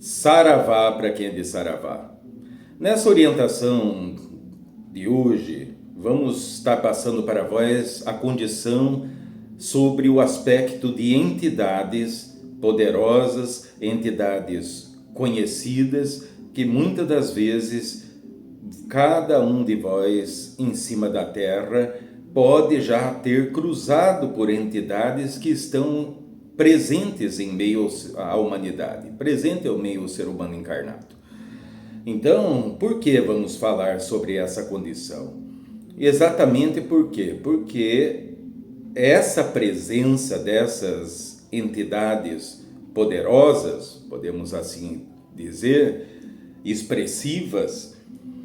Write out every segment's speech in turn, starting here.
Saravá para quem é de Saravá. Nessa orientação de hoje, vamos estar passando para vós a condição sobre o aspecto de entidades poderosas, entidades conhecidas, que muitas das vezes cada um de vós em cima da terra pode já ter cruzado por entidades que estão presentes em meio à humanidade, presente ao meio ao ser humano encarnado. Então, por que vamos falar sobre essa condição? Exatamente por quê? Porque essa presença dessas entidades poderosas, podemos assim dizer, expressivas,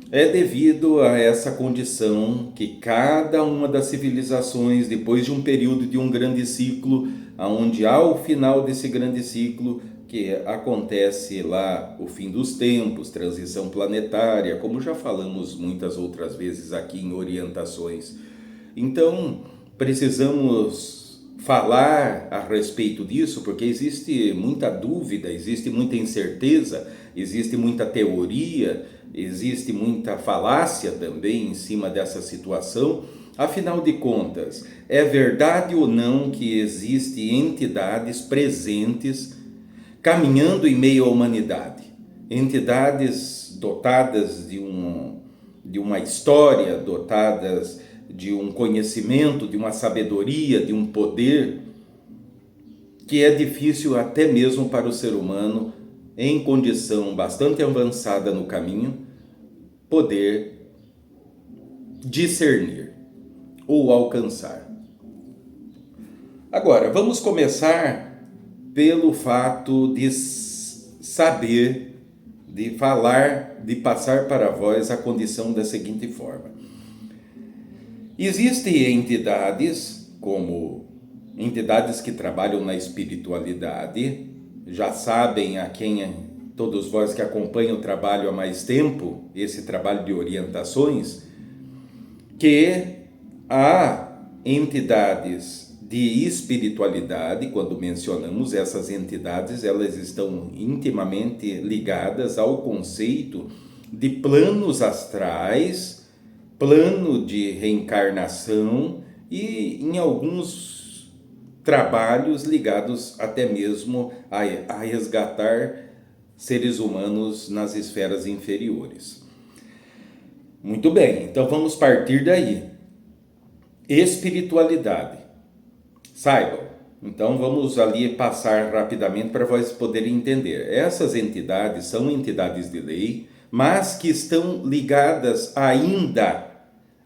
é devido a essa condição que cada uma das civilizações, depois de um período de um grande ciclo, onde ao final desse grande ciclo, que acontece lá o fim dos tempos, transição planetária, como já falamos muitas outras vezes aqui em orientações. Então, precisamos falar a respeito disso, porque existe muita dúvida, existe muita incerteza, existe muita teoria, existe muita falácia também em cima dessa situação. Afinal de contas, é verdade ou não que existem entidades presentes caminhando em meio à humanidade? Entidades dotadas de uma história, dotadas de um conhecimento, de uma sabedoria, de um poder, que é difícil até mesmo para o ser humano, em condição bastante avançada no caminho, poder discernir ou alcançar. Agora, vamos começar pelo fato de saber, de falar, de passar para vós a condição da seguinte forma. Existem entidades, como entidades que trabalham na espiritualidade, já sabem a quem todos vós que acompanham o trabalho há mais tempo, esse trabalho de orientações, que há entidades de espiritualidade. Quando mencionamos essas entidades, elas estão intimamente ligadas ao conceito de planos astrais, plano de reencarnação e em alguns trabalhos ligados até mesmo a resgatar seres humanos nas esferas inferiores. Muito bem, então vamos partir daí. Espiritualidade. Saibam, então vamos ali passar rapidamente para vocês poderem entender. Essas entidades são entidades de lei, mas que estão ligadas ainda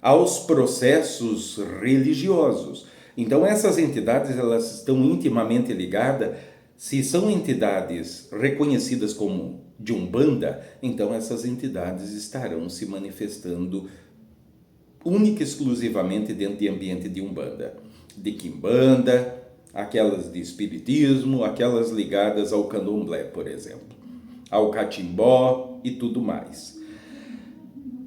aos processos religiosos. Então essas entidades, elas estão intimamente ligadas. Se são entidades reconhecidas como de Umbanda, então essas entidades estarão se manifestando única e exclusivamente dentro de ambiente de Umbanda, de Quimbanda, aquelas de Espiritismo, aquelas ligadas ao Candomblé, por exemplo, ao Catimbó e tudo mais.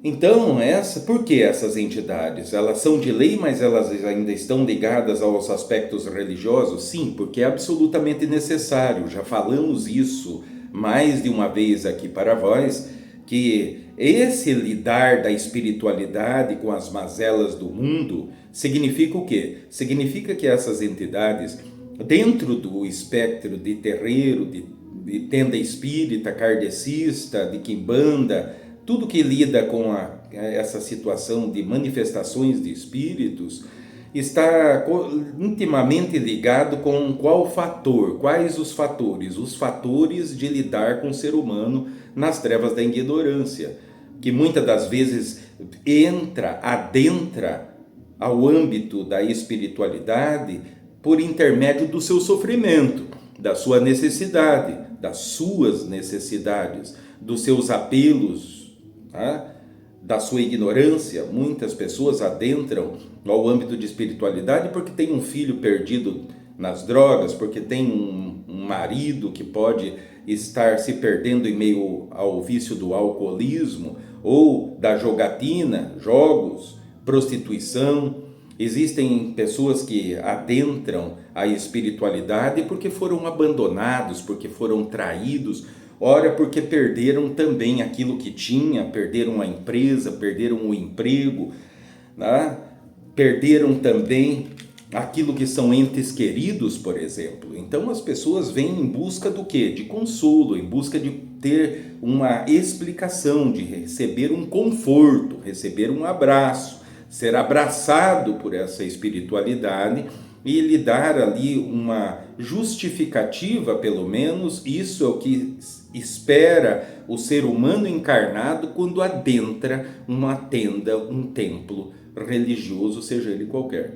Então, por que essas entidades? Elas são de lei, mas elas ainda estão ligadas aos aspectos religiosos? Sim, porque é absolutamente necessário. Já falamos isso mais de uma vez aqui para vós, que esse lidar da espiritualidade com as mazelas do mundo significa o quê? Significa que essas entidades, dentro do espectro de terreiro, de tenda espírita, kardecista, de quimbanda, tudo que lida com essa situação de manifestações de espíritos, está intimamente ligado com qual fator? Quais os fatores? Os fatores de lidar com o ser humano nas trevas da ignorância, que muitas das vezes adentra ao âmbito da espiritualidade por intermédio do seu sofrimento, da sua necessidade, das suas necessidades, dos seus apelos, da sua ignorância. Muitas pessoas adentram ao âmbito de espiritualidade porque tem um filho perdido nas drogas, porque tem um marido que pode estar se perdendo em meio ao vício do alcoolismo ou da jogatina, jogos, prostituição. Existem pessoas que adentram a espiritualidade porque foram abandonados, porque foram traídos, ora porque perderam também aquilo que tinha, perderam a empresa, perderam o emprego, né? Perderam também aquilo que são entes queridos, por exemplo. Então as pessoas vêm em busca do quê? De consolo, em busca de ter uma explicação, de receber um conforto, receber um abraço, ser abraçado por essa espiritualidade e lhe dar ali uma justificativa, pelo menos. Isso é o que espera o ser humano encarnado quando adentra uma tenda, um templo religioso, seja ele qualquer.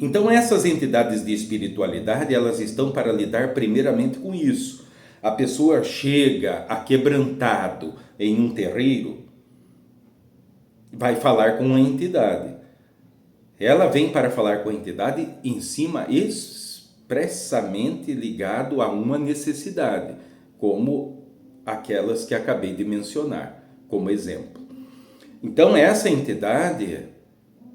Então essas entidades de espiritualidade, elas estão para lidar primeiramente com isso. A pessoa chega aquebrantado em um terreiro, vai falar com a entidade. Ela vem para falar com a entidade em cima expressamente ligado a uma necessidade, como aquelas que acabei de mencionar, como exemplo. Então essa entidade,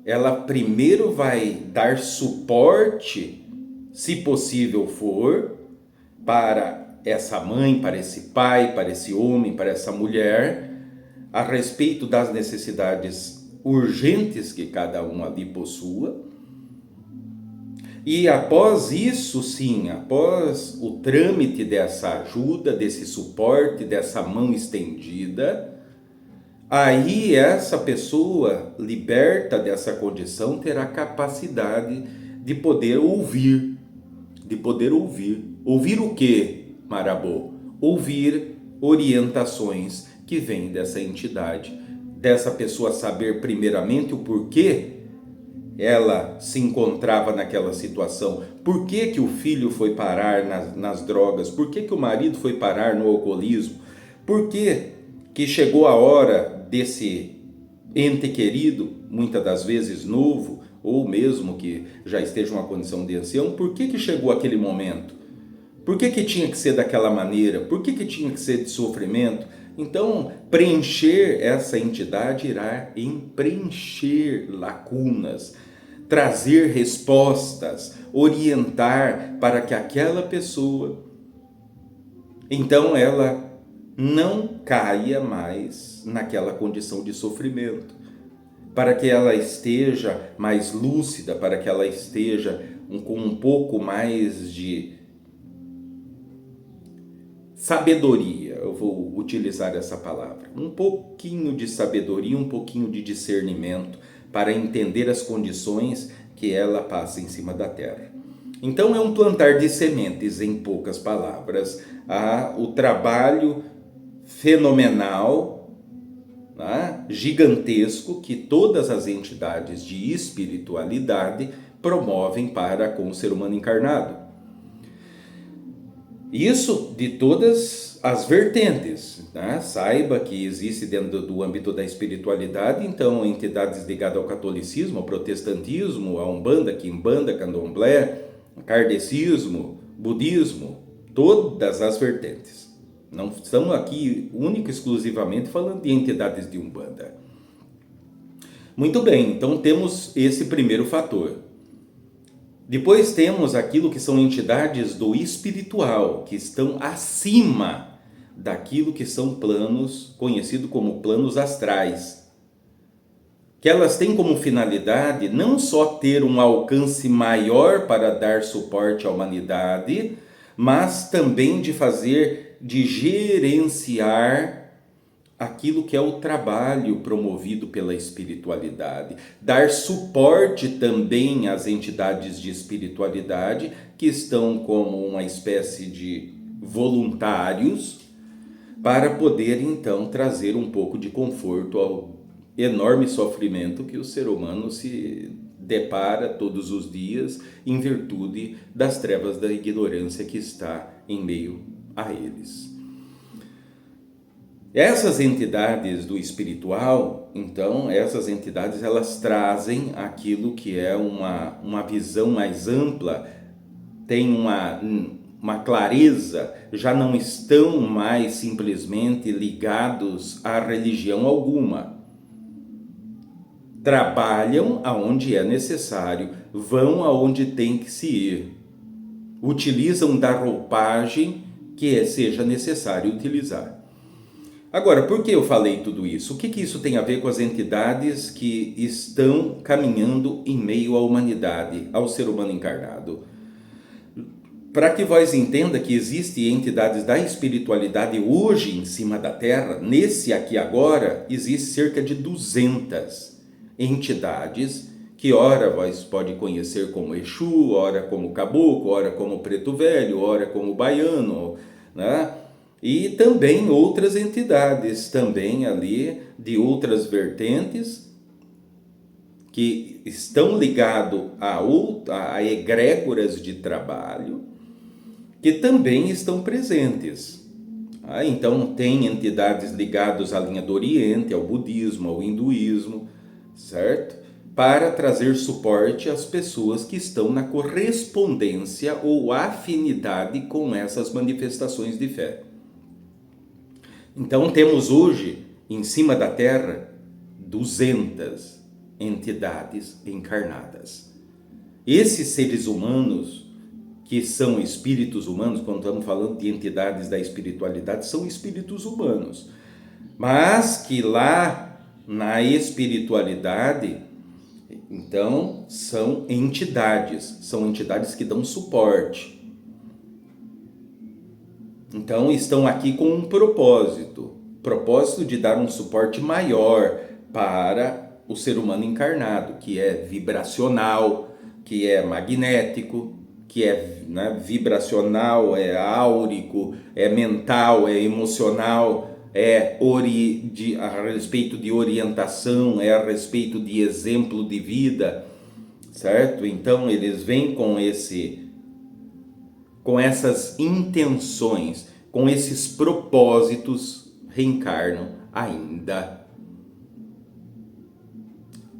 ela primeiro vai dar suporte, se possível for, para essa mãe, para esse pai, para esse homem, para essa mulher, a respeito das necessidades urgentes que cada um ali possua. E após isso, sim, após o trâmite dessa ajuda, desse suporte, dessa mão estendida, aí essa pessoa, liberta dessa condição, terá capacidade de poder ouvir. De poder ouvir. Ouvir o quê, Marabô? Ouvir orientações que vêm dessa entidade. Dessa pessoa saber primeiramente o porquê ela se encontrava naquela situação. Por que que o filho foi parar nas drogas? Por que que o marido foi parar no alcoolismo? Por que chegou a hora desse ente querido, muitas das vezes novo, ou mesmo que já esteja em uma condição de ancião, por que chegou aquele momento? Por que tinha que ser daquela maneira? Por que tinha que ser de sofrimento? Então, preencher essa entidade irá em preencher lacunas, trazer respostas, orientar para que aquela pessoa, então ela não caia mais naquela condição de sofrimento, para que ela esteja mais lúcida, para que ela esteja com um pouco mais de sabedoria, eu vou utilizar essa palavra, um pouquinho de sabedoria, um pouquinho de discernimento para entender as condições que ela passa em cima da terra. Então é um plantar de sementes, em poucas palavras, o trabalho fenomenal, gigantesco que todas as entidades de espiritualidade promovem para com o ser humano encarnado. Isso de todas as vertentes, Saiba que existe dentro do âmbito da espiritualidade, então, entidades ligadas ao catolicismo, ao protestantismo, a Umbanda, Quimbanda, Candomblé, kardecismo, budismo, todas as vertentes. Não estamos aqui única e exclusivamente falando de entidades de Umbanda. Muito bem, então temos esse primeiro fator. Depois temos aquilo que são entidades do espiritual, que estão acima daquilo que são planos, conhecidos como planos astrais. Que elas têm como finalidade não só ter um alcance maior para dar suporte à humanidade, mas também de gerenciar aquilo que é o trabalho promovido pela espiritualidade, dar suporte também às entidades de espiritualidade que estão como uma espécie de voluntários para poder então trazer um pouco de conforto ao enorme sofrimento que o ser humano se depara todos os dias em virtude das trevas da ignorância que está em meio a eles. Essas entidades do espiritual, então, essas entidades elas trazem aquilo que é uma visão mais ampla, tem uma clareza, já não estão mais simplesmente ligados a religião alguma. Trabalham aonde é necessário, vão aonde tem que se ir. Utilizam da roupagem que seja necessário utilizar. Agora, por que eu falei tudo isso? O que isso tem a ver com as entidades que estão caminhando em meio à humanidade, ao ser humano encarnado? Para que vós entenda que existem entidades da espiritualidade hoje em cima da Terra, nesse aqui agora, existe cerca de 200 entidades que ora vós pode conhecer como Exu, ora como Caboclo, ora como Preto Velho, ora como Baiano, né? E também outras entidades, também ali de outras vertentes, que estão ligados a egrégoras de trabalho, que também estão presentes. Então, tem entidades ligadas à linha do Oriente, ao budismo, ao hinduísmo, certo? Para trazer suporte às pessoas que estão na correspondência ou afinidade com essas manifestações de fé. Então, temos hoje, em cima da Terra, 200 entidades encarnadas. Esses seres humanos, que são espíritos humanos, quando estamos falando de entidades da espiritualidade, são espíritos humanos, mas que lá na espiritualidade, então, são entidades que dão suporte. Então, estão aqui com um propósito de dar um suporte maior para o ser humano encarnado, que é vibracional, que é magnético, que é, né, vibracional, é áurico, é mental, é emocional, é a respeito de orientação, é a respeito de exemplo de vida, certo? Então eles vêm com essas intenções, com esses propósitos, reencarnam ainda,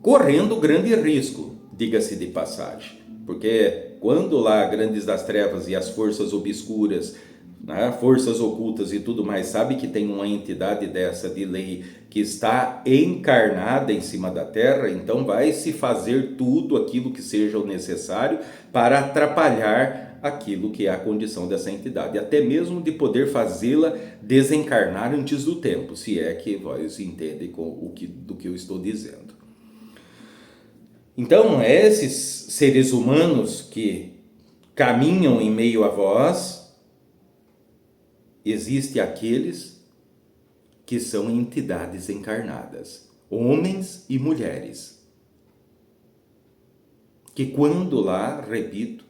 correndo grande risco, diga-se de passagem, porque quando lá Grandes das Trevas e as forças obscuras, né, forças ocultas e tudo mais, sabe que tem uma entidade dessa de lei que está encarnada em cima da Terra, então vai se fazer tudo aquilo que seja o necessário para atrapalhar aquilo que é a condição dessa entidade, até mesmo de poder fazê-la desencarnar antes do tempo, se é que vós entendem do que eu estou dizendo. Então, esses seres humanos que caminham em meio a vós, existem aqueles que são entidades encarnadas, homens e mulheres, que quando lá, repito,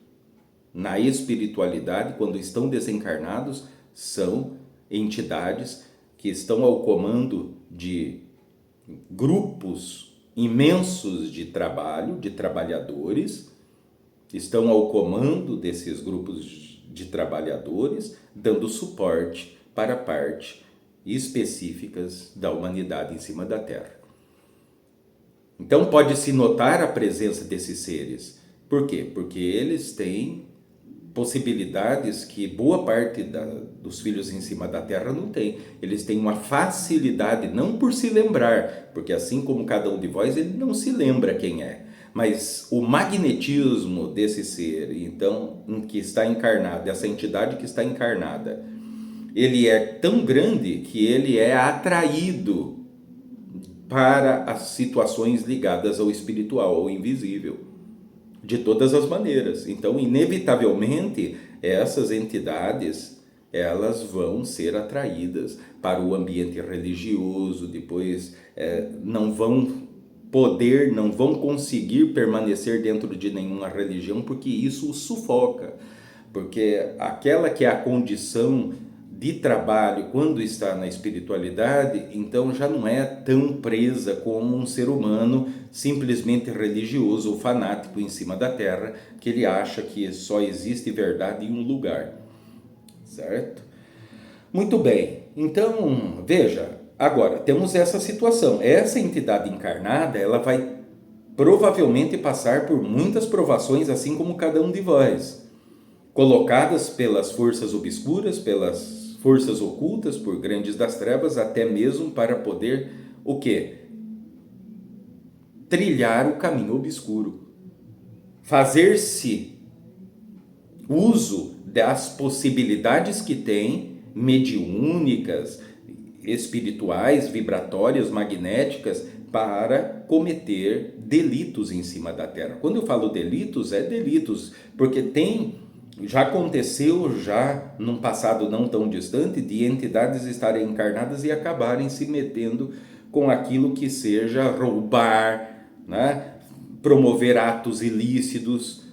na espiritualidade, quando estão desencarnados, são entidades que estão ao comando de grupos imensos de trabalho, de trabalhadores, estão ao comando desses grupos de trabalhadores, dando suporte para partes específicas da humanidade em cima da Terra. Então pode-se notar a presença desses seres. Por quê? Porque eles têm possibilidades que boa parte dos filhos em cima da Terra não tem. Eles têm uma facilidade, não por se lembrar, porque assim como cada um de vós, ele não se lembra quem é, mas o magnetismo desse ser, então, que está encarnado, essa entidade que está encarnada, ele é tão grande que ele é atraído para as situações ligadas ao espiritual, ao invisível, de todas as maneiras. Então, inevitavelmente, essas entidades, elas vão ser atraídas para o ambiente religioso, depois não vão conseguir permanecer dentro de nenhuma religião, porque isso os sufoca, porque aquela que é a condição de trabalho quando está na espiritualidade, então já não é tão presa como um ser humano simplesmente religioso ou fanático em cima da Terra, que ele acha que só existe verdade em um lugar, certo? Muito bem, então veja, agora temos essa situação, essa entidade encarnada, ela vai provavelmente passar por muitas provações, assim como cada um de vós, colocadas pelas forças obscuras, pelas forças ocultas, por Grandes das Trevas, até mesmo para poder, o quê? Trilhar o caminho obscuro. Fazer-se uso das possibilidades que tem, mediúnicas, espirituais, vibratórias, magnéticas, para cometer delitos em cima da Terra. Quando eu falo delitos, é delitos, porque já aconteceu já num passado não tão distante de entidades estarem encarnadas e acabarem se metendo com aquilo que seja roubar, né? Promover atos ilícitos.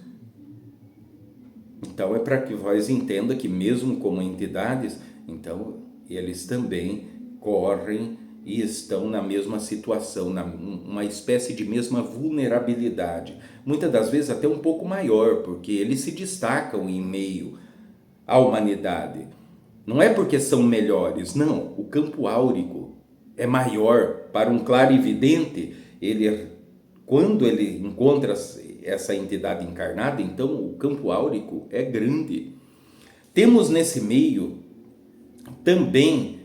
Então é para que vós entenda que mesmo como entidades, então eles também correm e estão na mesma situação, uma espécie de mesma vulnerabilidade. Muitas das vezes até um pouco maior, porque eles se destacam em meio à humanidade. Não é porque são melhores, não. O campo áurico é maior. Para um clarividente, quando ele encontra essa entidade encarnada, então o campo áurico é grande. Temos nesse meio também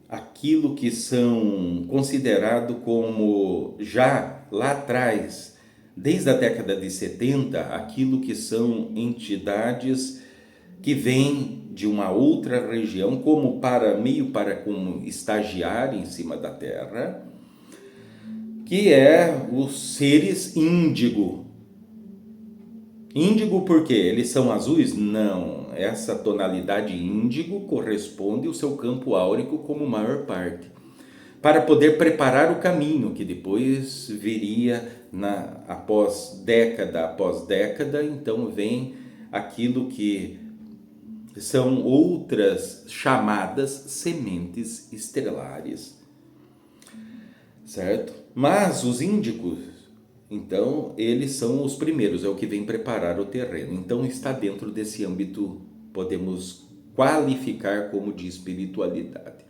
aquilo que são considerado como, já lá atrás, desde a década de 70, aquilo que são entidades que vêm de uma outra região, meio para como estagiar em cima da Terra, que é os seres índigo. Índigo por quê? Eles são azuis? Não. Essa tonalidade índigo corresponde ao seu campo áurico como maior parte. Para poder preparar o caminho, que depois viria após década, então vem aquilo que são outras chamadas sementes estelares. Certo? Mas os índicos, então, eles são os primeiros, é o que vem preparar o terreno. Então, está dentro desse âmbito, podemos qualificar como de espiritualidade.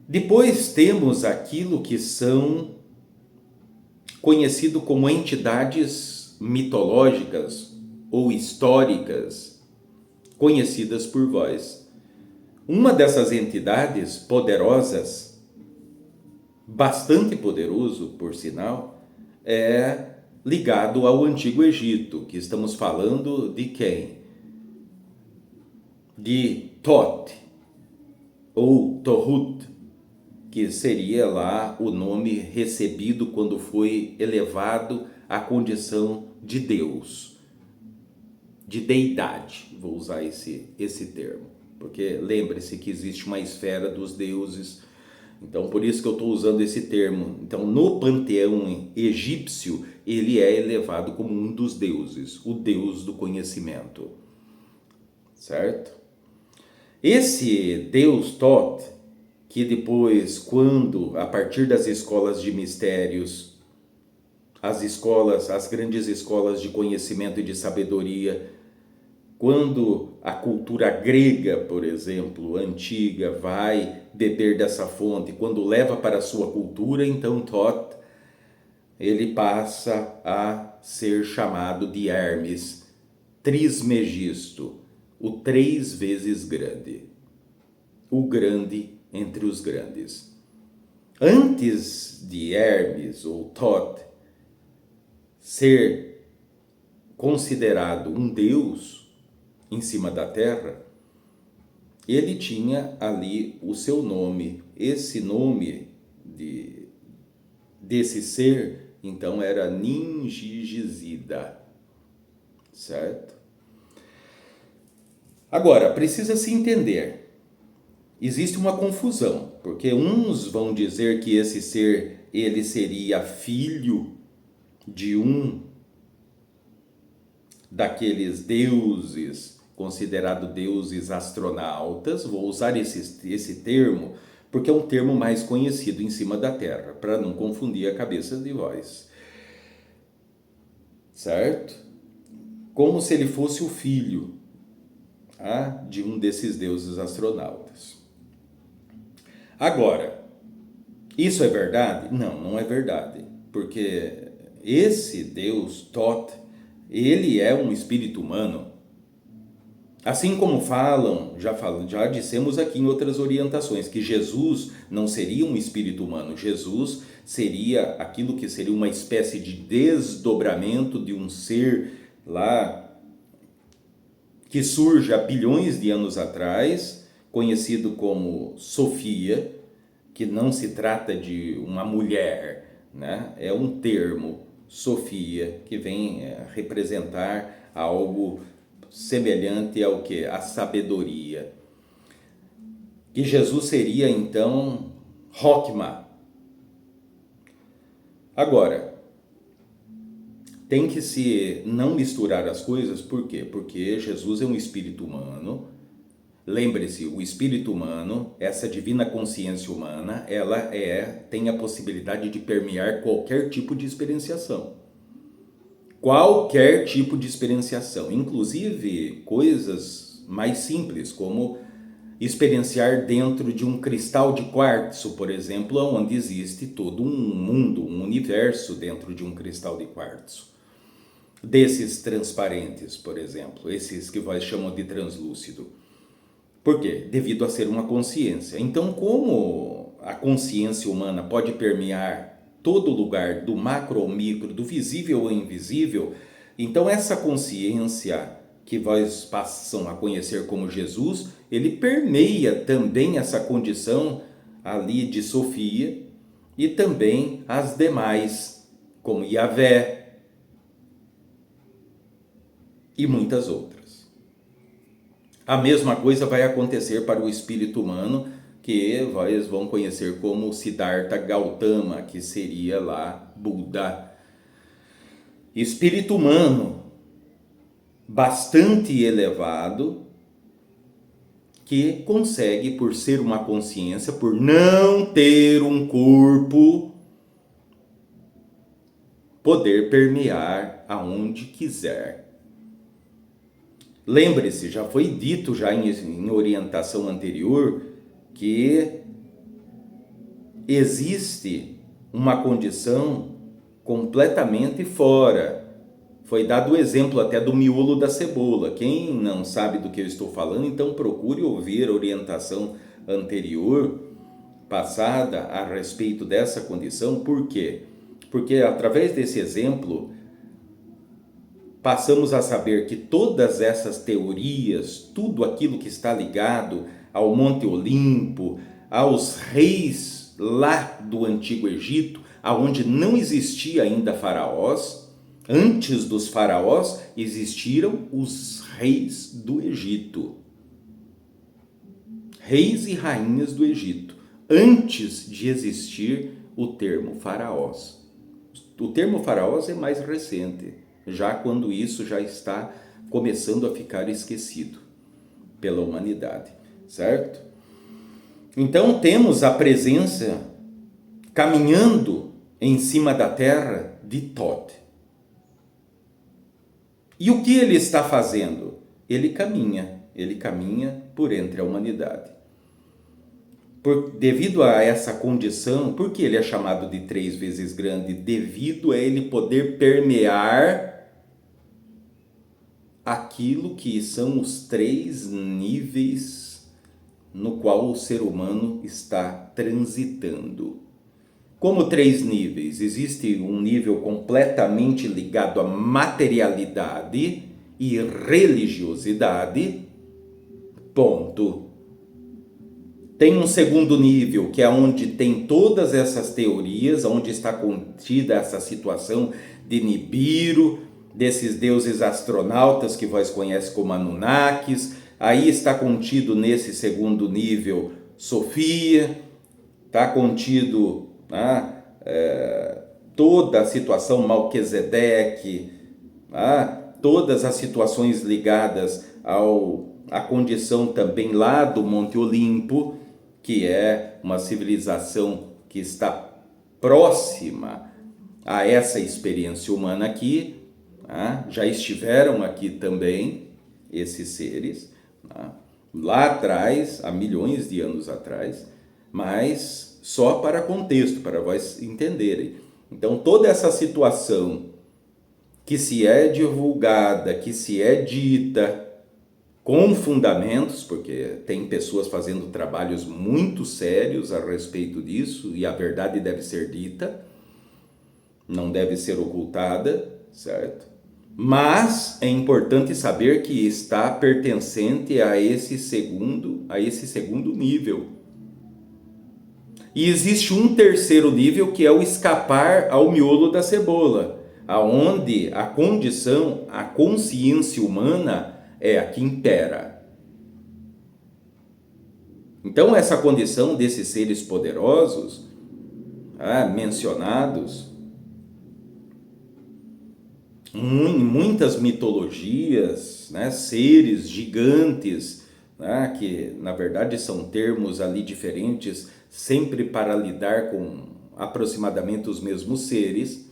Depois temos aquilo que são conhecido como entidades mitológicas ou históricas, conhecidas por vós. Uma dessas entidades poderosas, bastante poderoso, por sinal, é ligado ao Antigo Egito, que estamos falando de quem? De Thoth, ou Tohut, que seria lá o nome recebido quando foi elevado à condição de Deus, de deidade, vou usar esse termo, porque lembre-se que existe uma esfera dos deuses. Então, por isso que eu estou usando esse termo. Então, no panteão egípcio, ele é elevado como um dos deuses, o deus do conhecimento. Certo? Esse deus Thoth, que depois, a partir das escolas de mistérios, as grandes escolas de conhecimento e de sabedoria, quando a cultura grega, por exemplo, antiga, vai beber dessa fonte, quando leva para a sua cultura, então Thoth, ele passa a ser chamado de Hermes Trismegisto, o 3 vezes grande, o grande entre os grandes. Antes de Hermes ou Thoth ser considerado um deus em cima da terra, ele tinha ali o seu nome. Esse nome desse ser, então, era Ningigizida, certo? Agora, precisa se entender, existe uma confusão, porque uns vão dizer que esse ser, ele seria filho de um daqueles deuses, considerado deuses astronautas. Vou usar esse termo, porque é um termo mais conhecido em cima da Terra, para não confundir a cabeça de vós. Certo? Como se ele fosse o filho de um desses deuses astronautas. Agora, isso é verdade? Não, não é verdade, porque esse deus Thoth, ele é um espírito humano. Assim como já dissemos aqui em outras orientações, que Jesus não seria um espírito humano. Jesus seria aquilo que seria uma espécie de desdobramento de um ser lá que surge há bilhões de anos atrás, conhecido como Sofia, que não se trata de uma mulher, né? É um termo, Sofia, que vem representar algo semelhante ao que? A sabedoria. E Jesus seria então Hokmah. Agora, tem que se não misturar as coisas, por quê? Porque Jesus é um espírito humano. Lembre-se, o espírito humano, essa divina consciência humana, ela tem a possibilidade de permear qualquer tipo de experienciação. Qualquer tipo de experienciação, inclusive coisas mais simples, como experienciar dentro de um cristal de quartzo, por exemplo, onde existe todo um mundo, um universo dentro de um cristal de quartzo. Desses transparentes, por exemplo, esses que nós chamamos de translúcido. Por quê? Devido a ser uma consciência. Então, como a consciência humana pode permear todo lugar, do macro ao micro, do visível ao invisível, então essa consciência que vós passam a conhecer como Jesus, ele permeia também essa condição ali de Sofia e também as demais, como Yahvé e muitas outras. A mesma coisa vai acontecer para o espírito humano, que vocês vão conhecer como Siddhartha Gautama, que seria lá Buda. Espírito humano bastante elevado, que consegue, por ser uma consciência, por não ter um corpo, poder permear aonde quiser. Lembre-se, já foi dito já em orientação anterior que existe uma condição completamente fora. Foi dado o exemplo até do miolo da cebola. Quem não sabe do que eu estou falando, então procure ouvir a orientação anterior, passada, a respeito dessa condição. Por quê? Porque através desse exemplo passamos a saber que todas essas teorias, tudo aquilo que está ligado ao Monte Olimpo, aos reis lá do Antigo Egito, aonde não existia ainda faraós, antes dos faraós existiram os reis do Egito. Reis e rainhas do Egito, antes de existir o termo faraós. O termo faraós é mais recente, já quando isso já está começando a ficar esquecido pela humanidade, certo? Então temos a presença caminhando em cima da terra de Thoth. E o que ele está fazendo? Ele caminha por entre a humanidade. Devido a essa condição, por que ele é chamado de 3 vezes grande? Devido a ele poder permear aquilo que são os 3 níveis no qual o ser humano está transitando. Como 3 níveis? Existe um nível completamente ligado à materialidade e religiosidade, ponto. Tem um segundo nível, que é onde tem todas essas teorias, onde está contida essa situação de Nibiru, desses deuses astronautas que vós conhecem como Anunnakis. Aí está contido nesse segundo nível Sofia, está contido toda a situação Melquisedeque, todas as situações ligadas à condição também lá do Monte Olimpo, que é uma civilização que está próxima a essa experiência humana aqui. Já estiveram aqui também esses seres, lá atrás, há milhões de anos atrás, mas só para contexto, para vocês entenderem. Então toda essa situação que se é divulgada, que se é dita com fundamentos, porque tem pessoas fazendo trabalhos muito sérios a respeito disso, e a verdade deve ser dita, não deve ser ocultada, certo? Mas é importante saber que está pertencente a esse segundo nível. E existe um terceiro nível que é o escapar ao miolo da cebola, aonde a condição, a consciência humana é a que impera. Então essa condição desses seres poderosos, mencionados em muitas mitologias, né, seres gigantes, né, que na verdade são termos ali diferentes, sempre para lidar com aproximadamente os mesmos seres.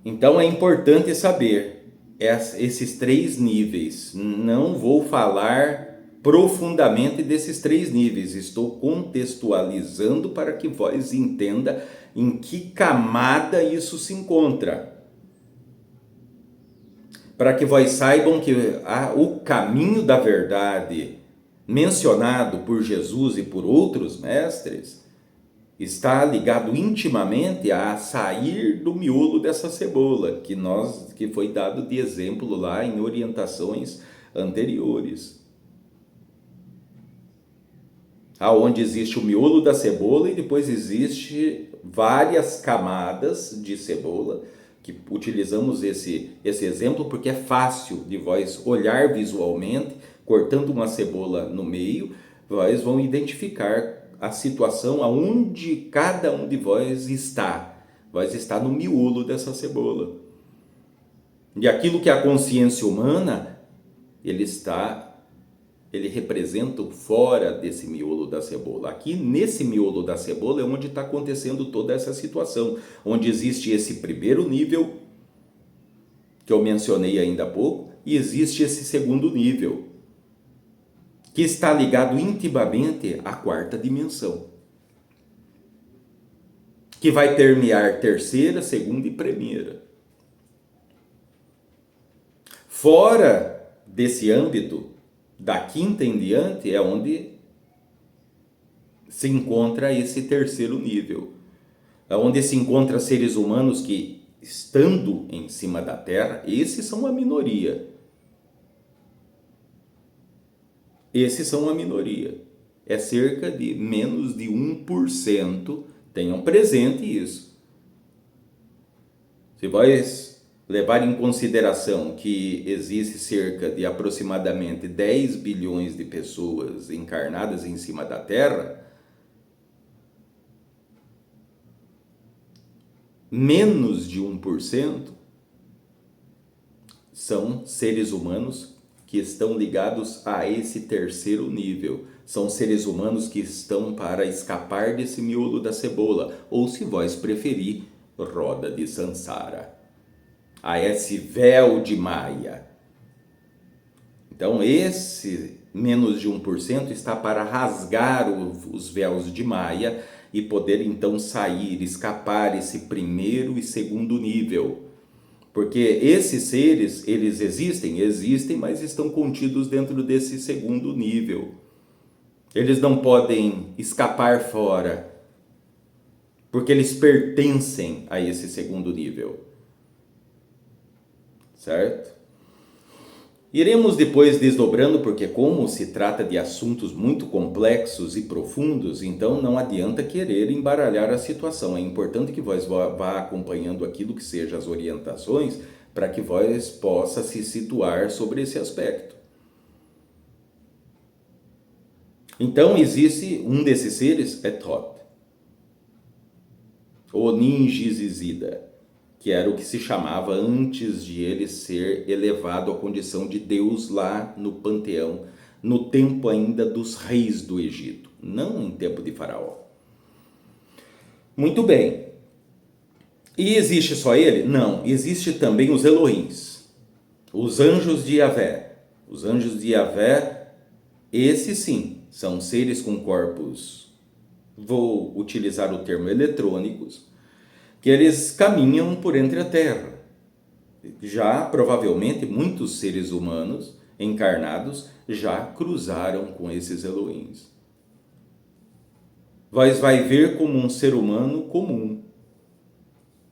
Então é importante saber esses três níveis. Não vou falar profundamente desses três níveis, estou contextualizando para que vós entenda em que camada isso se encontra. Para que vós saibam que o caminho da verdade mencionado por Jesus e por outros mestres está ligado intimamente a sair do miolo dessa cebola, que foi dado de exemplo lá em orientações anteriores. Aonde existe o miolo da cebola e depois existe várias camadas de cebola, que utilizamos esse exemplo porque é fácil de vós olhar visualmente, cortando uma cebola no meio, vós vão identificar a situação aonde cada um de vós está. Vós está no miolo dessa cebola. E aquilo que é a consciência humana, ele representa o fora desse miolo da cebola. Aqui nesse miolo da cebola é onde está acontecendo toda essa situação, onde existe esse primeiro nível, que eu mencionei ainda há pouco, e existe esse segundo nível, que está ligado intimamente à quarta dimensão, que vai permear terceira, segunda e primeira. Fora desse âmbito, da quinta em diante, é onde se encontra esse terceiro nível, é onde se encontra seres humanos que, estando em cima da Terra, esses são a minoria. Esses são a minoria. É cerca de menos de 1%. Tenham presente isso. Se vós levar em consideração que existe cerca de aproximadamente 10 bilhões de pessoas encarnadas em cima da Terra, menos de 1% são seres humanos que estão ligados a esse terceiro nível. São seres humanos que estão para escapar desse miolo da cebola, ou se vós preferir, roda de Sansara, a esse véu de Maia. Então esse menos de 1% está para rasgar os véus de Maia e poder então sair, escapar esse primeiro e segundo nível. Porque esses seres, eles existem, mas estão contidos dentro desse segundo nível. Eles não podem escapar fora, porque eles pertencem a esse segundo nível. Certo? Iremos depois desdobrando, porque como se trata de assuntos muito complexos e profundos, então não adianta querer embaralhar a situação. É importante que vós vá acompanhando aquilo que sejam as orientações, para que vós possa se situar sobre esse aspecto. Então existe um desses seres, é Thoth, o Ningizida, que era o que se chamava antes de ele ser elevado à condição de Deus lá no panteão, no tempo ainda dos reis do Egito, não em tempo de Faraó. Muito bem. E existe só ele? Não, existe também os Elohims, os anjos de Yahvé. Os anjos de Yahvé, esses sim, são seres com corpos, vou utilizar o termo eletrônicos, que eles caminham por entre a terra. Já provavelmente muitos seres humanos encarnados já cruzaram com esses Elohims. Vós vai ver como um ser humano comum,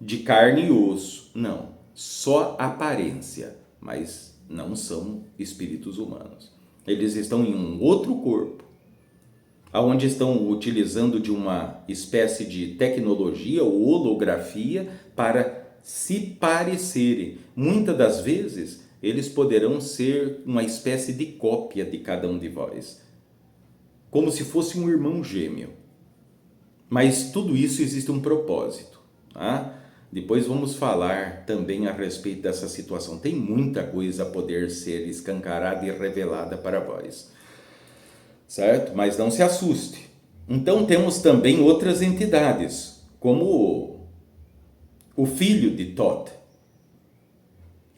de carne e osso. Não, só aparência, mas não são espíritos humanos. Eles estão em um outro corpo, aonde estão utilizando de uma espécie de tecnologia ou holografia para se parecerem. Muitas das vezes, eles poderão ser uma espécie de cópia de cada um de vós, como se fosse um irmão gêmeo. Mas tudo isso existe um propósito, tá? Depois vamos falar também a respeito dessa situação. Tem muita coisa a poder ser escancarada e revelada para vós, certo? Mas não se assuste. Então temos também outras entidades, como o filho de Thoth.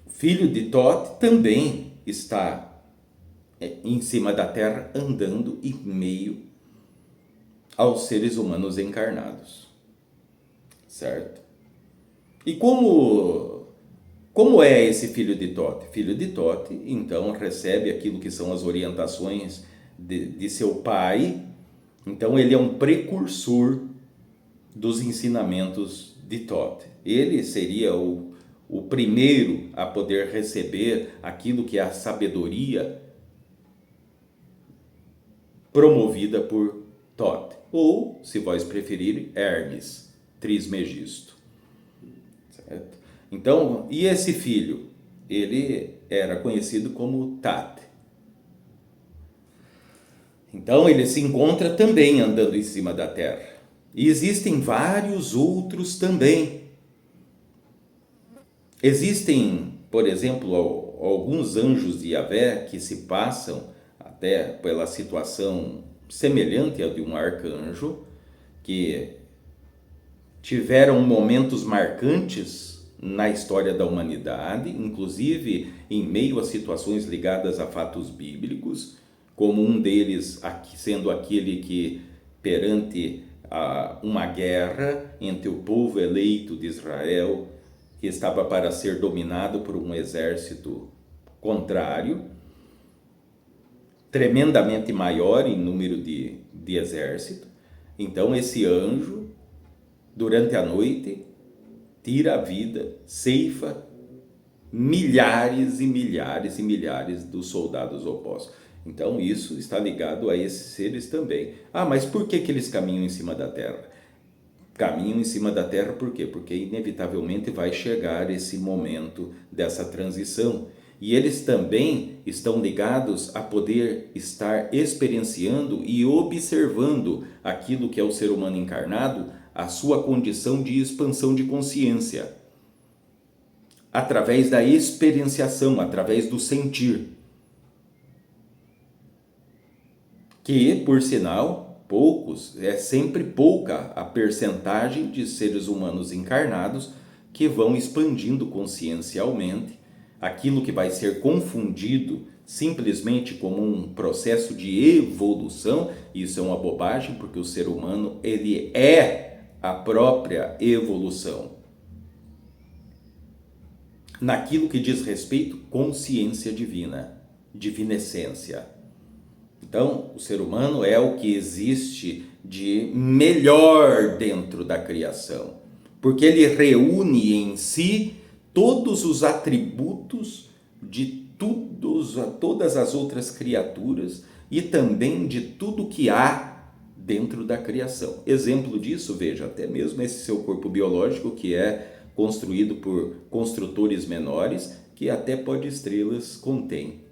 O filho de Thoth também está em cima da terra, andando em meio aos seres humanos encarnados, certo? E como é esse filho de Thoth? Filho de Thoth, então, recebe aquilo que são as orientações de seu pai. Então, ele é um precursor dos ensinamentos de Thoth. Ele seria o primeiro a poder receber aquilo que é a sabedoria promovida por Thoth. Ou, se vós preferirem, Hermes Trismegisto. Certo? Então, e esse filho? Ele era conhecido como Tat. Então, ele se encontra também andando em cima da terra. E existem vários outros também. Existem, por exemplo, alguns anjos de Yahvé que se passam até pela situação semelhante à de um arcanjo, que tiveram momentos marcantes na história da humanidade, inclusive em meio a situações ligadas a fatos bíblicos, como um deles sendo aquele que, perante uma guerra entre o povo eleito de Israel, que estava para ser dominado por um exército contrário, tremendamente maior em número de exército. Então esse anjo, durante a noite, tira a vida, ceifa milhares e milhares e milhares dos soldados opostos. Então isso está ligado a esses seres também. Mas por que eles caminham em cima da terra? Caminham em cima da terra por quê? Porque inevitavelmente vai chegar esse momento dessa transição. E eles também estão ligados a poder estar experienciando e observando aquilo que é o ser humano encarnado, a sua condição de expansão de consciência, através da experienciação, através do sentir. Que, por sinal, é sempre pouca a percentagem de seres humanos encarnados que vão expandindo consciencialmente aquilo que vai ser confundido simplesmente como um processo de evolução. Isso é uma bobagem, porque o ser humano, ele é a própria evolução naquilo que diz respeito à consciência divina, divina essência. Então, o ser humano é o que existe de melhor dentro da criação, porque ele reúne em si todos os atributos de todas as outras criaturas e também de tudo que há dentro da criação. Exemplo disso, veja, até mesmo esse seu corpo biológico, que é construído por construtores menores, que até pó de estrelas contém.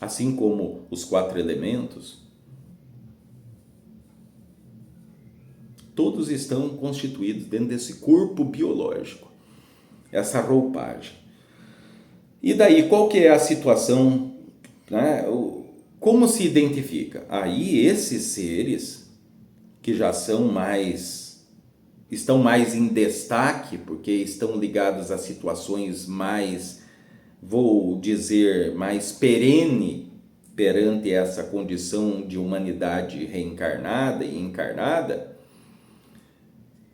Assim como os 4 elementos, todos estão constituídos dentro desse corpo biológico, essa roupagem. E daí, qual que é a situação, né? Como se identifica? Aí esses seres que já estão mais em destaque, porque estão ligados a situações mais, vou dizer, mais perene perante essa condição de humanidade reencarnada e encarnada,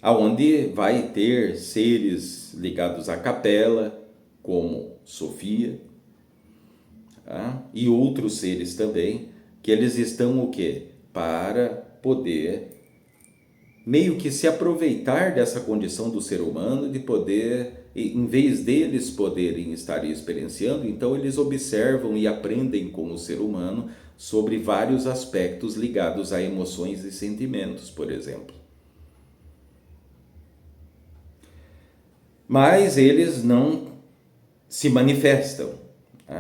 aonde vai ter seres ligados à capela, como Sofia, tá? E outros seres também, que eles estão o quê? Para poder meio que se aproveitar dessa condição do ser humano de poder, em vez deles poderem estar experienciando, então eles observam e aprendem com o ser humano sobre vários aspectos ligados a emoções e sentimentos, por exemplo. Mas eles não se manifestam,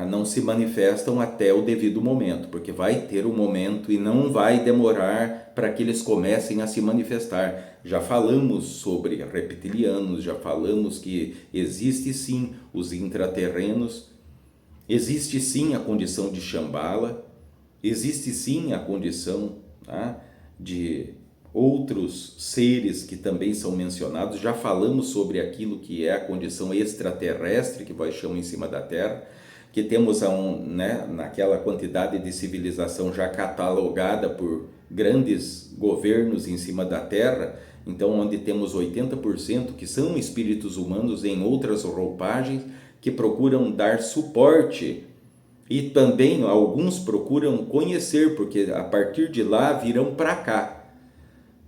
não se manifestam até o devido momento, porque vai ter um momento e não vai demorar para que eles comecem a se manifestar. Já falamos sobre reptilianos, já falamos que existe sim os intraterrenos, existe sim a condição de Shambhala, existe sim a condição de outros seres que também são mencionados. Já falamos sobre aquilo que é a condição extraterrestre que nós chamamos em cima da Terra, que temos naquela quantidade de civilização já catalogada por grandes governos em cima da Terra, então onde temos 80% que são espíritos humanos em outras roupagens que procuram dar suporte. E também alguns procuram conhecer, porque a partir de lá virão para cá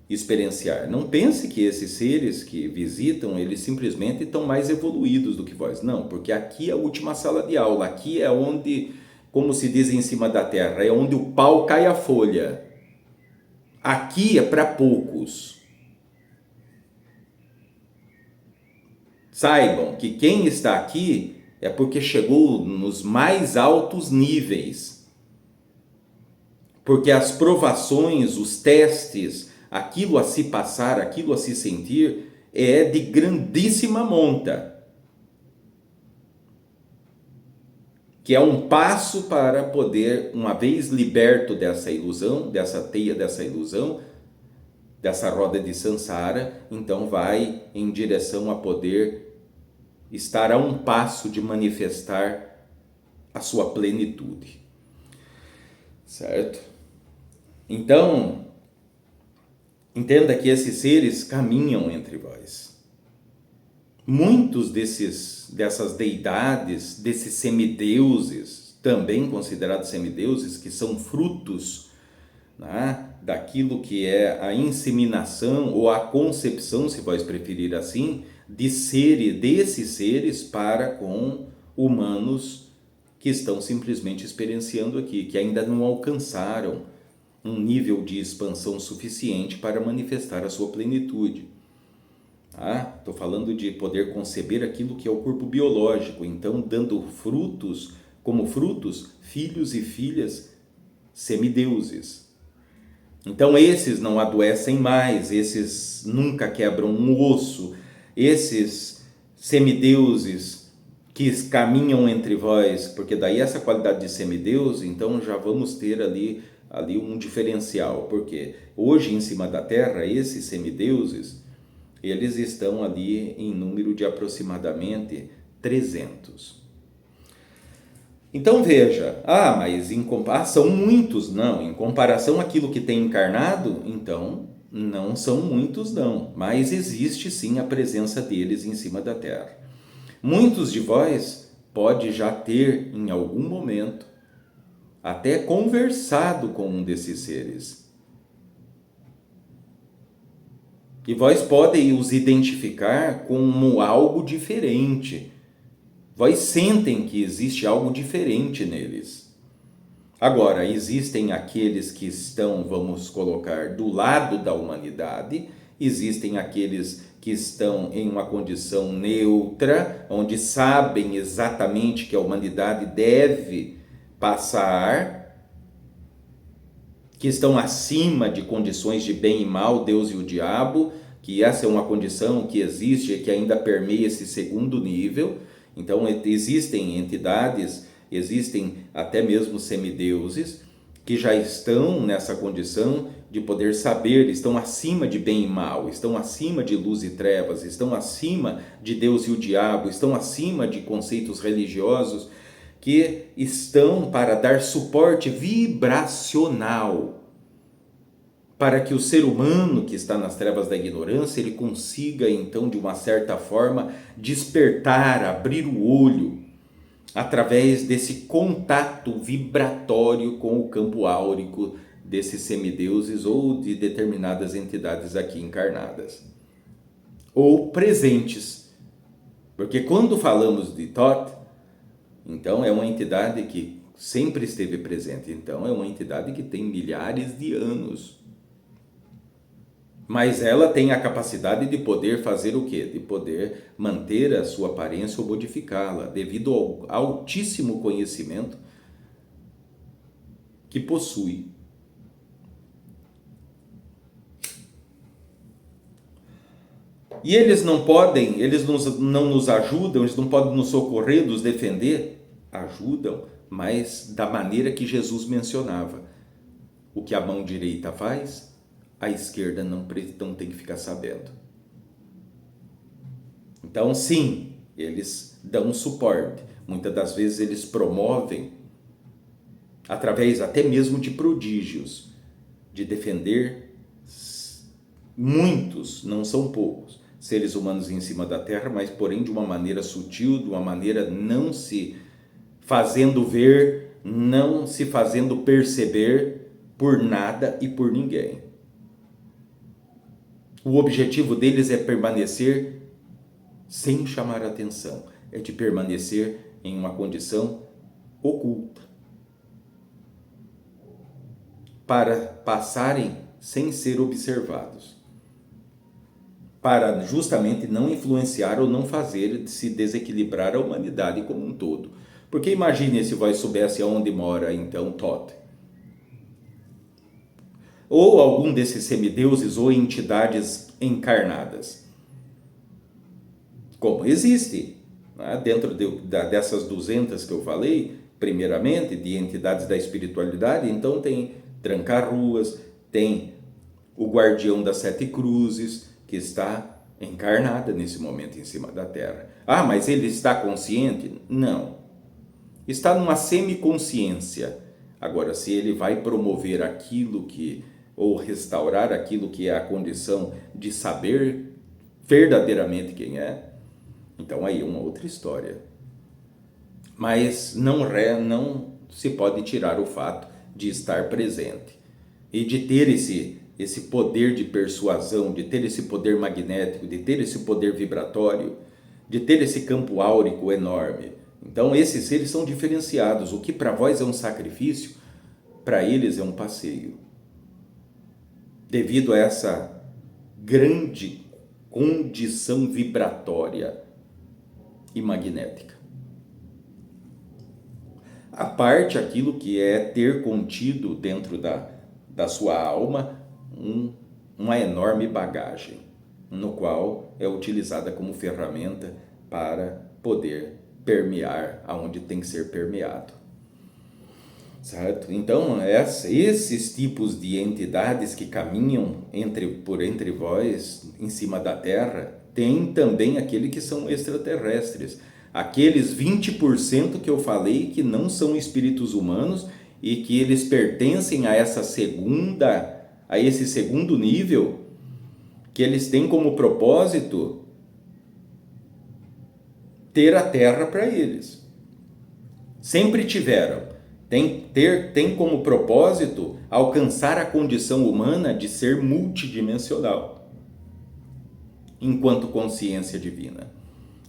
experienciar. Não pense que esses seres que visitam, eles simplesmente estão mais evoluídos do que vós. Não, porque aqui é a última sala de aula. Aqui é onde, como se diz em cima da terra, é onde o pau cai a folha. Aqui é para poucos. Saibam que quem está aqui é porque chegou nos mais altos níveis. Porque as provações, os testes, aquilo a se passar, aquilo a se sentir, é de grandíssima monta. Que é um passo para poder, uma vez liberto dessa ilusão, dessa teia, dessa ilusão, dessa roda de Sansara, então vai em direção a poder estar a um passo de manifestar a sua plenitude. Certo? Então, entenda que esses seres caminham entre vós. Muitos dessas deidades, desses semideuses, também considerados semideuses, que são frutos daquilo que é a inseminação ou a concepção, se vós preferir assim, desses seres para com humanos que estão simplesmente experienciando aqui, que ainda não alcançaram um nível de expansão suficiente para manifestar a sua plenitude. Estou falando de poder conceber aquilo que é o corpo biológico, então dando frutos, como frutos, filhos e filhas semideuses. Então esses não adoecem mais, esses nunca quebram um osso, esses semideuses que caminham entre vós, porque daí essa qualidade de semideus, então já vamos ter ali um diferencial, porque hoje em cima da Terra, esses semideuses, eles estão ali em número de aproximadamente 300. Então veja, mas são muitos, não, em comparação àquilo que tem encarnado, então não são muitos não, mas existe sim a presença deles em cima da Terra. Muitos de vós pode já ter em algum momento até conversado com um desses seres. E vós podem os identificar como algo diferente. Vós sentem que existe algo diferente neles. Agora, existem aqueles que estão, vamos colocar, do lado da humanidade, existem aqueles que estão em uma condição neutra, onde sabem exatamente que a humanidade deve passar, que estão acima de condições de bem e mal, Deus e o diabo, que essa é uma condição que existe e que ainda permeia esse segundo nível. Então existem entidades, existem até mesmo semideuses que já estão nessa condição de poder saber, estão acima de bem e mal, estão acima de luz e trevas, estão acima de Deus e o diabo, estão acima de conceitos religiosos, que estão para dar suporte vibracional para que o ser humano que está nas trevas da ignorância, ele consiga então de uma certa forma despertar, abrir o olho através desse contato vibratório com o campo áurico desses semideuses ou de determinadas entidades aqui encarnadas ou presentes. Porque quando falamos de Thoth, então é uma entidade que sempre esteve presente, então é uma entidade que tem milhares de anos. Mas ela tem a capacidade de poder fazer o quê? De poder manter a sua aparência ou modificá-la, devido ao altíssimo conhecimento que possui. E eles não podem, eles não nos ajudam, eles não podem nos socorrer, nos defender? Ajudam, mas da maneira que Jesus mencionava. O que a mão direita faz, a esquerda não tem que ficar sabendo. Então, sim, eles dão suporte. Muitas das vezes eles promovem, através até mesmo de prodígios, de defender muitos, não são poucos, seres humanos em cima da Terra, mas porém de uma maneira sutil, de uma maneira não se fazendo ver, não se fazendo perceber por nada e por ninguém. O objetivo deles é permanecer sem chamar atenção, é de permanecer em uma condição oculta, para passarem sem ser observados, para justamente não influenciar ou não fazer se desequilibrar a humanidade como um todo. Porque imagine se vós soubesse aonde mora então Thoth, ou algum desses semideuses ou entidades encarnadas. Como existe, né? Dentro dessas 200 que eu falei, primeiramente, de entidades da espiritualidade, então tem tranca-ruas, tem o guardião das 7 cruzes, que está encarnada nesse momento em cima da Terra. Ah, mas ele está consciente? Não. Está numa semiconsciência. Agora, se ele vai promover aquilo que, ou restaurar aquilo que é a condição de saber verdadeiramente quem é, então aí é uma outra história. Mas não se pode tirar o fato de estar presente e de ter esse poder de persuasão, de ter esse poder magnético, de ter esse poder vibratório, de ter esse campo áurico enorme. Então esses seres são diferenciados. O que para vós é um sacrifício, para eles é um passeio. Devido a essa grande condição vibratória e magnética. A parte aquilo que é ter contido dentro da sua alma uma enorme bagagem, no qual é utilizada como ferramenta para poder permear aonde tem que ser permeado. Certo? Então, esses tipos de entidades que caminham por entre vós, em cima da Terra, tem também aqueles que são extraterrestres. Aqueles 20% que eu falei que não são espíritos humanos e que eles pertencem a esse segundo nível, que eles têm como propósito ter a Terra para eles. Sempre tiveram. Tem como propósito alcançar a condição humana de ser multidimensional, enquanto consciência divina.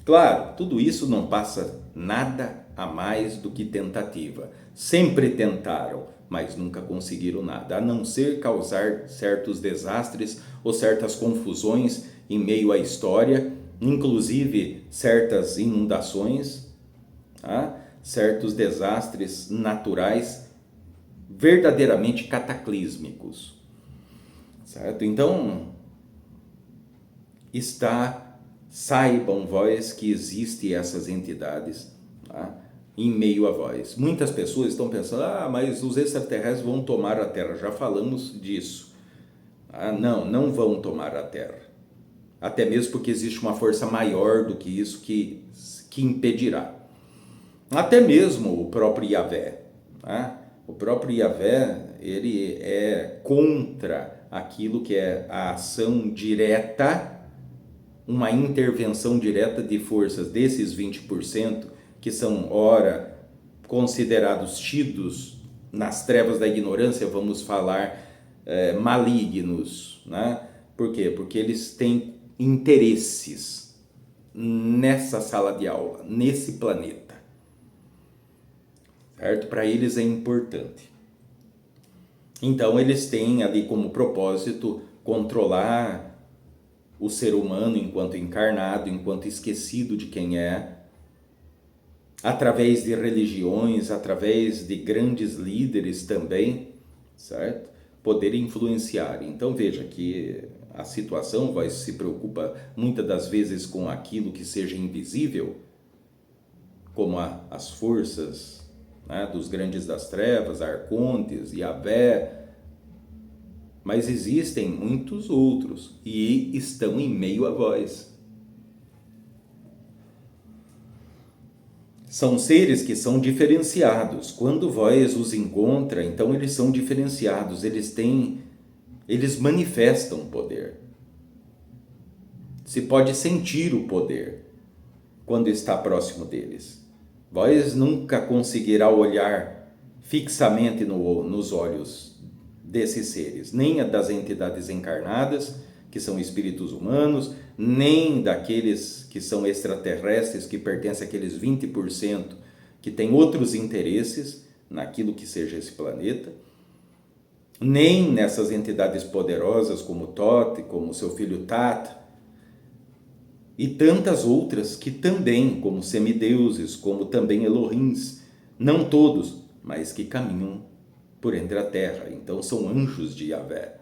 Claro, tudo isso não passa nada a mais do que tentativa. Sempre tentaram, mas nunca conseguiram nada, a não ser causar certos desastres ou certas confusões em meio à história, inclusive certas inundações, tá? Certos desastres naturais verdadeiramente cataclísmicos, certo? Então, saibam vós que existem essas entidades, tá? Em meio a vós. Muitas pessoas estão pensando, mas os extraterrestres vão tomar a Terra, já falamos disso. Não vão tomar a Terra, até mesmo porque existe uma força maior do que isso que impedirá. Até mesmo o próprio Yahvé, tá? O próprio Yahvé, ele é contra aquilo que é a ação direta, uma intervenção direta de forças desses 20%, que são, ora, considerados tidos nas trevas da ignorância, vamos falar malignos, né? Por quê? Porque eles têm interesses nessa sala de aula, nesse planeta, certo? Para eles é importante. Então eles têm ali como propósito controlar o ser humano enquanto encarnado, enquanto esquecido de quem é, através de religiões, através de grandes líderes também, certo? Poder influenciar. Então veja que a situação se preocupa muitas das vezes com aquilo que seja invisível, como as forças, né, dos grandes das trevas, arcontes, Yahvé, mas existem muitos outros e estão em meio a vós. São seres que são diferenciados. Quando vós os encontra, então eles são diferenciados, eles manifestam poder. Se pode sentir o poder quando está próximo deles. Vós nunca conseguirá olhar fixamente nos olhos desses seres, nem das entidades encarnadas, que são espíritos humanos, nem daqueles que são extraterrestres, que pertencem àqueles 20% que têm outros interesses naquilo que seja esse planeta, nem nessas entidades poderosas como Tote, como seu filho Tata, e tantas outras que também, como semideuses, como também Elohims, não todos, mas que caminham por entre a terra. Então são anjos de Yahvé,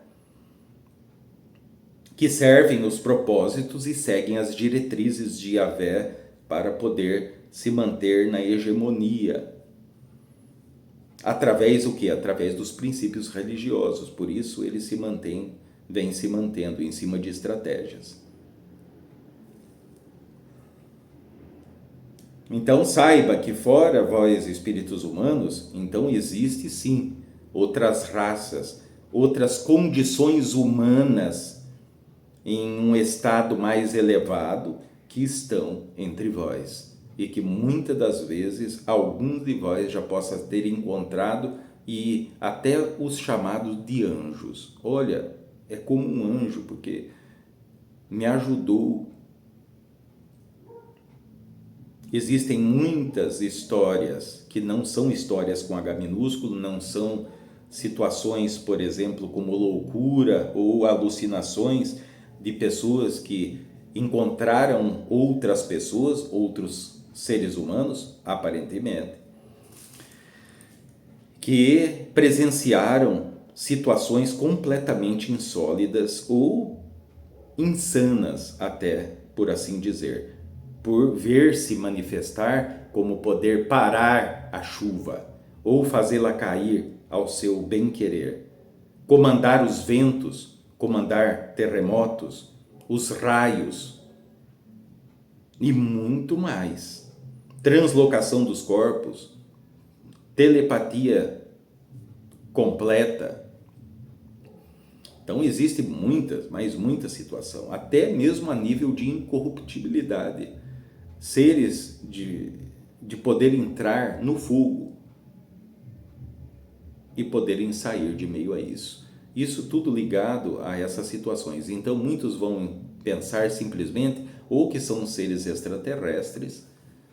que servem os propósitos e seguem as diretrizes de Yahvé para poder se manter na hegemonia. Através do quê? Através dos princípios religiosos. Por isso ele vem se mantendo em cima de estratégias. Então saiba que fora vós espíritos humanos, então existe sim outras raças, outras condições humanas em um estado mais elevado que estão entre vós e que muitas das vezes alguns de vós já possam ter encontrado e até os chamados de anjos. Olha, é como um anjo porque me ajudou. Existem muitas histórias que não são histórias com H minúsculo, não são situações, por exemplo, como loucura ou alucinações de pessoas que encontraram outras pessoas, outros seres humanos, aparentemente, que presenciaram situações completamente insólidas ou insanas, até por assim dizer, por ver se manifestar como poder parar a chuva ou fazê-la cair ao seu bem-querer, comandar os ventos, comandar terremotos, os raios e muito mais. Translocação dos corpos, telepatia completa. Então existe muita situação, até mesmo a nível de incorruptibilidade. Seres de poder entrar no fogo e poderem sair de meio a isso. Isso tudo ligado a essas situações. Então muitos vão pensar simplesmente ou que são seres extraterrestres,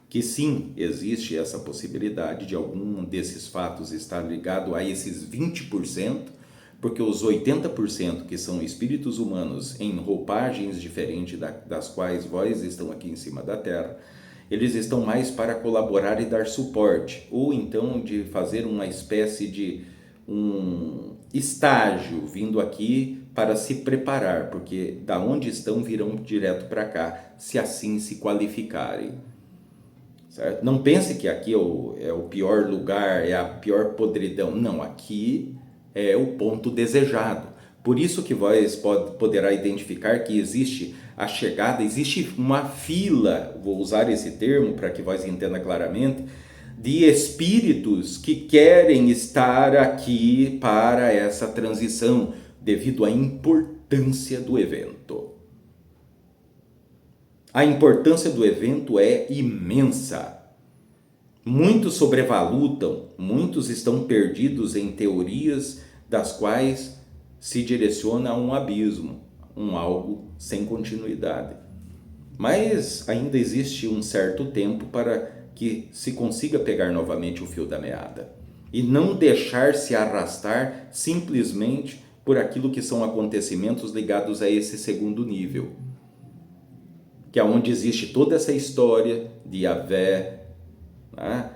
que sim, existe essa possibilidade de algum desses fatos estar ligado a esses 20%, porque os 80% que são espíritos humanos em roupagens diferentes das quais vós estão aqui em cima da Terra, eles estão mais para colaborar e dar suporte, ou então de fazer uma espécie de um estágio vindo aqui para se preparar, porque da onde estão virão direto para cá, se assim se qualificarem. Certo? Não pense que aqui é o pior lugar, é a pior podridão. Não, aqui é o ponto desejado. Por isso que vós poderá identificar que existe a chegada, existe uma fila, vou usar esse termo para que vós entendam claramente, de espíritos que querem estar aqui para essa transição, devido à importância do evento. A importância do evento é imensa. Muitos sobrevalutam, muitos estão perdidos em teorias das quais se direciona a um abismo, um algo sem continuidade. Mas ainda existe um certo tempo para que se consiga pegar novamente o fio da meada e não deixar se arrastar simplesmente por aquilo que são acontecimentos ligados a esse segundo nível, que é onde existe toda essa história de Yahvé, né?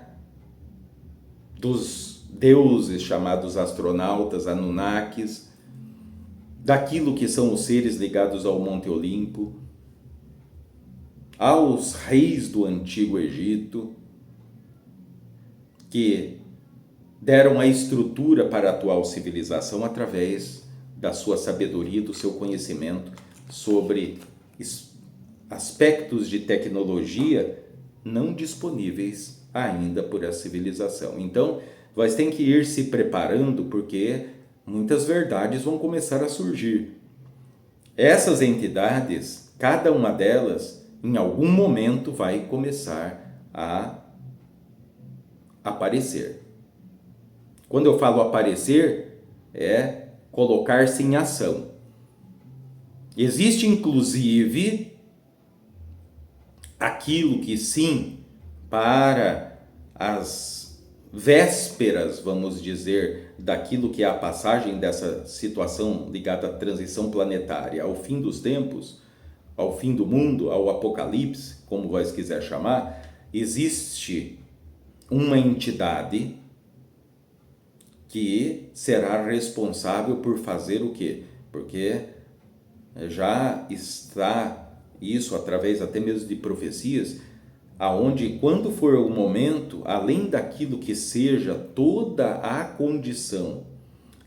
Dos deuses chamados astronautas, Anunnakis, daquilo que são os seres ligados ao Monte Olimpo, aos reis do Antigo Egito, que deram a estrutura para a atual civilização através da sua sabedoria, do seu conhecimento sobre aspectos de tecnologia não disponíveis ainda por essa civilização. Então, nós temos que ir se preparando, porque muitas verdades vão começar a surgir. Essas entidades, cada uma delas, em algum momento vai começar a aparecer. Quando eu falo aparecer, é colocar-se em ação. Existe, inclusive, aquilo que sim, para as vésperas, vamos dizer, daquilo que é a passagem dessa situação ligada à transição planetária, ao fim dos tempos, ao fim do mundo, ao apocalipse, como vós quiser chamar, existe uma entidade que será responsável por fazer o quê? Porque já está isso através até mesmo de profecias, aonde quando for o momento, além daquilo que seja toda a condição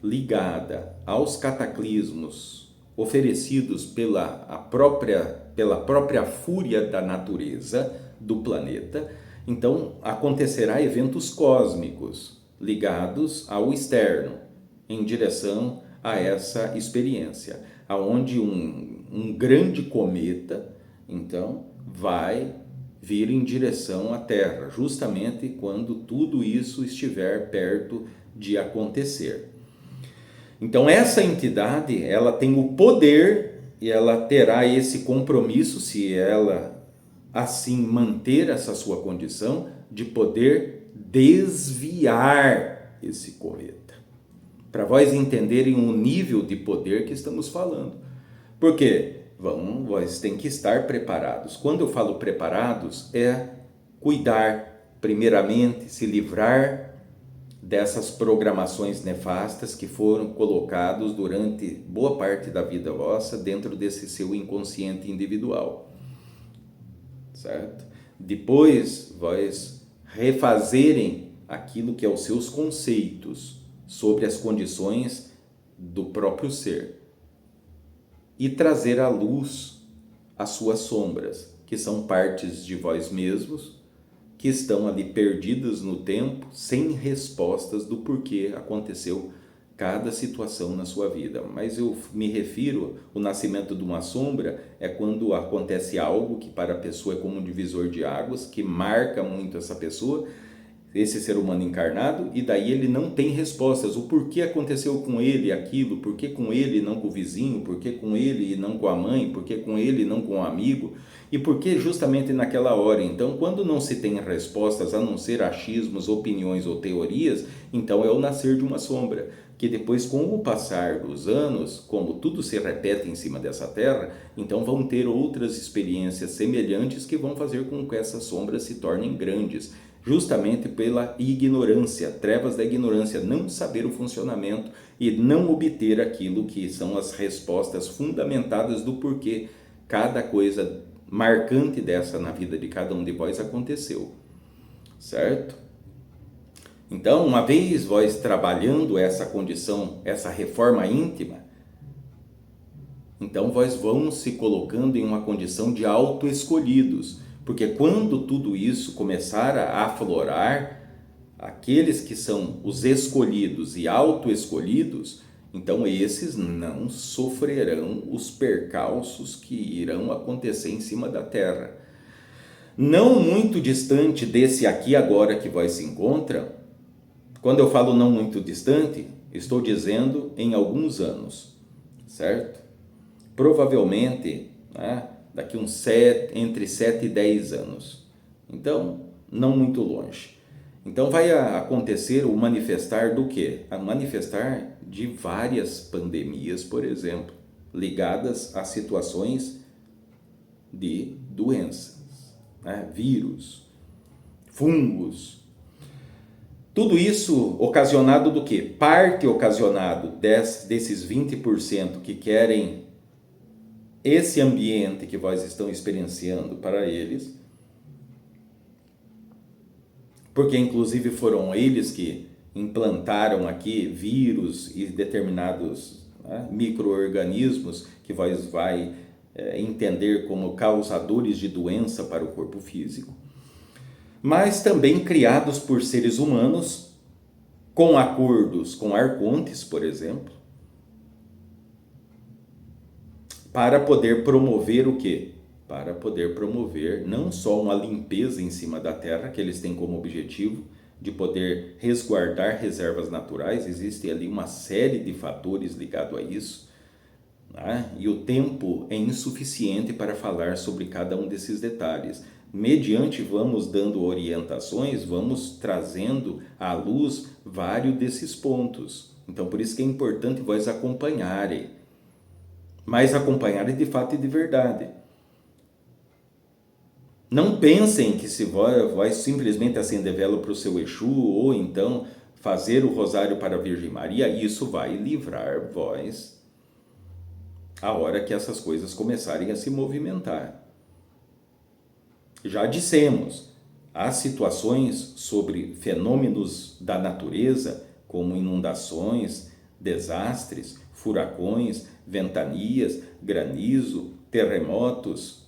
ligada aos cataclismos oferecidos pela própria fúria da natureza do planeta, então acontecerá eventos cósmicos ligados ao externo, em direção a essa experiência, aonde um grande cometa, então, vai vir em direção à Terra, justamente quando tudo isso estiver perto de acontecer. Então, essa entidade, ela tem o poder e ela terá esse compromisso, se ela assim manter essa sua condição, de poder desviar esse cometa. Para vós entenderem o nível de poder que estamos falando. Por quê? Vós tem que estar preparados. Quando eu falo preparados, é cuidar, primeiramente, se livrar dessas programações nefastas que foram colocados durante boa parte da vida vossa dentro desse seu inconsciente individual. Certo? Depois, vós refazerem aquilo que é os seus conceitos sobre as condições do próprio ser e trazer à luz as suas sombras, que são partes de vós mesmos, que estão ali perdidas no tempo, sem respostas do porquê aconteceu cada situação na sua vida. Mas eu me refiro, o nascimento de uma sombra é quando acontece algo que para a pessoa é como um divisor de águas, que marca muito essa pessoa, esse ser humano encarnado, e daí ele não tem respostas. O porquê aconteceu com ele aquilo, por que com ele e não com o vizinho, por que com ele e não com a mãe, por que com ele e não com o amigo, e por que justamente naquela hora. Então, quando não se tem respostas a não ser achismos, opiniões ou teorias, então é o nascer de uma sombra, que depois, com o passar dos anos, como tudo se repete em cima dessa terra, então vão ter outras experiências semelhantes que vão fazer com que essas sombras se tornem grandes, justamente pela ignorância, trevas da ignorância, não saber o funcionamento e não obter aquilo que são as respostas fundamentadas do porquê cada coisa marcante dessa na vida de cada um de vós aconteceu, certo? Então, uma vez vós trabalhando essa condição, essa reforma íntima, então vós vão se colocando em uma condição de auto-escolhidos, porque quando tudo isso começar a aflorar, aqueles que são os escolhidos e auto-escolhidos, então esses não sofrerão os percalços que irão acontecer em cima da terra. não muito distante desse aqui agora que vós se encontra. Quando eu falo não muito distante, estou dizendo em alguns anos, certo? Provavelmente, né, daqui entre 7 e 10 anos. Então, não muito longe. Então vai acontecer o manifestar do quê? A manifestar de várias pandemias, por exemplo, ligadas a situações de doenças, né? Vírus, fungos. Tudo isso ocasionado do quê? Parte ocasionado desses 20% que querem esse ambiente que vós estão experienciando para eles, porque inclusive foram eles que implantaram aqui vírus e determinados, né, micro-organismos que vós vai entender como causadores de doença para o corpo físico, mas também criados por seres humanos com acordos com arcontes, por exemplo, para poder promover o quê? Para poder promover não só uma limpeza em cima da terra, que eles têm como objetivo de poder resguardar reservas naturais, existe ali uma série de fatores ligados a isso, né? E o tempo é insuficiente para falar sobre cada um desses detalhes. Mediante vamos dando orientações, vamos trazendo à luz vários desses pontos. Então, por isso que é importante vós acompanharem, mas acompanharem de fato e de verdade. Não pensem que se vós simplesmente acender vela para o seu Exu ou então fazer o rosário para a Virgem Maria, isso vai livrar vós a hora que essas coisas começarem a se movimentar. Já dissemos, há situações sobre fenômenos da natureza, como inundações, desastres, furacões, ventanias, granizo, terremotos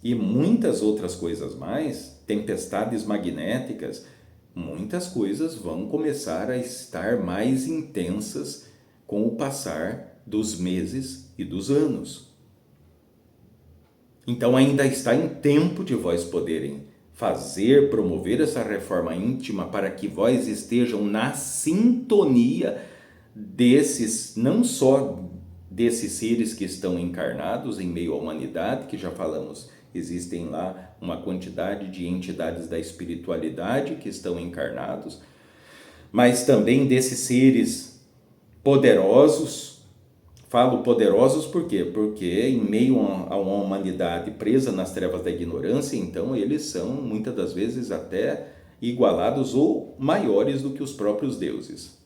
e muitas outras coisas mais, tempestades magnéticas, muitas coisas vão começar a estar mais intensas com o passar dos meses e dos anos. Então ainda está em tempo de vós poderem fazer, promover essa reforma íntima para que vós estejam na sintonia desses, não só desses seres que estão encarnados em meio à humanidade, que já falamos, existem lá uma quantidade de entidades da espiritualidade que estão encarnados, mas também desses seres poderosos. Falo poderosos por quê? Porque em meio a uma humanidade presa nas trevas da ignorância, então eles são muitas das vezes até igualados ou maiores do que os próprios deuses.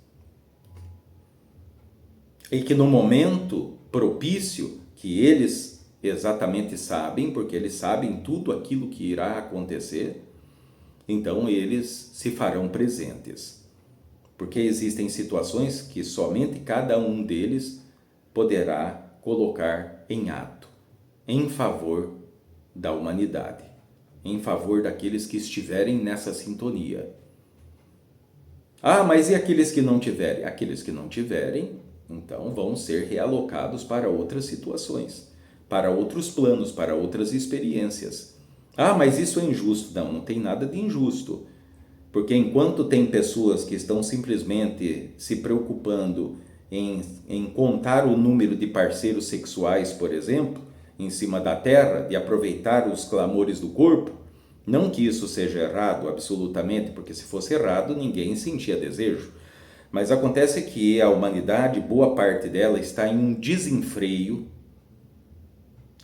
E que no momento propício, que eles exatamente sabem, porque eles sabem tudo aquilo que irá acontecer, então eles se farão presentes. Porque existem situações que somente cada um deles poderá colocar em ato, em favor da humanidade, em favor daqueles que estiverem nessa sintonia. Ah, mas e aqueles que não tiverem? Aqueles que não tiverem, então vão ser realocados para outras situações, para outros planos, para outras experiências. Ah, mas isso é injusto. Não, não tem nada de injusto. Porque enquanto tem pessoas que estão simplesmente se preocupando em contar o número de parceiros sexuais, por exemplo, em cima da terra, de aproveitar os clamores do corpo, não que isso seja errado absolutamente, porque se fosse errado ninguém sentia desejo, mas acontece que a humanidade, boa parte dela, está em um desenfreio